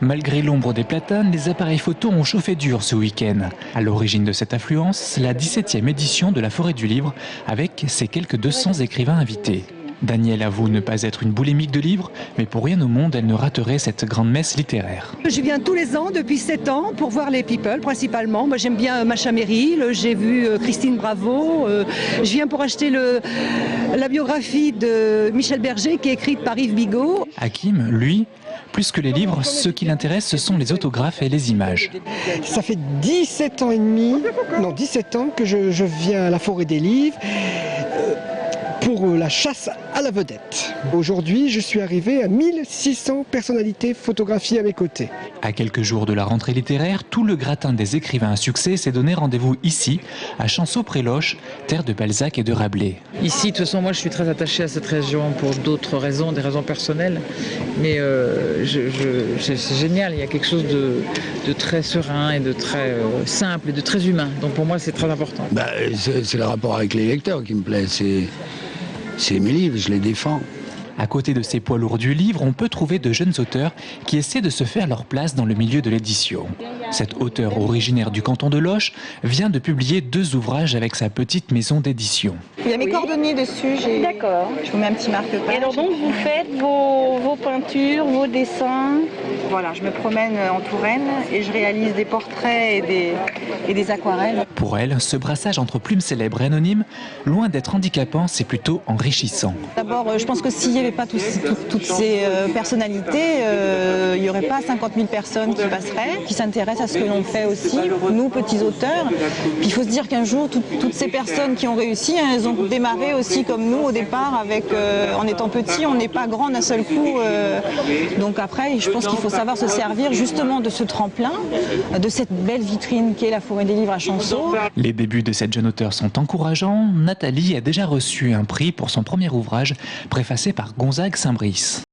Malgré l'ombre des platanes, les appareils photo ont chauffé dur ce week-end. À l'origine de cette affluence, la 17e édition de la Forêt du Livre, avec ses quelques 200 écrivains invités. Danielle avoue ne pas être une boulémique de livres, mais pour rien au monde, elle ne raterait cette grande messe littéraire. Je viens tous les ans, depuis 7 ans, pour voir les people principalement. Moi, j'aime bien Macha Merrill, j'ai vu Christine Bravo. Je viens pour acheter la biographie de Michel Berger qui est écrite par Yves Bigot. Hakim, lui, plus que les livres, ce qui l'intéresse, ce sont les autographes et les images. Ça fait 17 ans et demi, non 17 ans que je viens à la Forêt des Livres pour la chasse à la vedette. Aujourd'hui, je suis arrivé à 1600 personnalités photographiées à mes côtés. À quelques jours de la rentrée littéraire, tout le gratin des écrivains à succès s'est donné rendez-vous ici, à Chanceau-près-Loches, terre de Balzac et de Rabelais. Ici, de toute façon, moi je suis très attaché à cette région pour d'autres raisons, des raisons personnelles. Mais c'est génial, il y a quelque chose de très serein et de très simple et de très humain. Donc pour moi, c'est très important. C'est le rapport avec les lecteurs qui me plaît. C'est mes livres, je les défends. À côté de ces poids lourds du livre, on peut trouver de jeunes auteurs qui essaient de se faire leur place dans le milieu de l'édition. Cet auteur originaire du canton de Loches vient de publier 2 ouvrages avec sa petite maison d'édition. Il y a mes coordonnées dessus, D'accord. Je vous mets un petit marque-page. Et alors donc vous faites vos peintures, vos dessins? Voilà, je me promène en Touraine et je réalise des portraits et des aquarelles. Pour elle, ce brassage entre plumes célèbres et anonymes, loin d'être handicapant, c'est plutôt enrichissant. D'abord, je pense que s'il n'y avait pas toutes ces personnalités, il n'y aurait pas 50 000 personnes qui passeraient, qui s'intéressent à ce que l'on fait aussi, nous petits auteurs. Puis il faut se dire qu'un jour, toutes ces personnes qui ont réussi, elles ont démarré aussi comme nous au départ, en étant petits, on n'est pas grand d'un seul coup. Donc après, je pense qu'il faut savoir se servir justement de ce tremplin, de cette belle vitrine qu'est la Forêt des Livres à Chanceau. Les débuts de cette jeune auteure sont encourageants. Nathalie a déjà reçu un prix pour son premier ouvrage, préfacé par Gonzague Saint-Brice.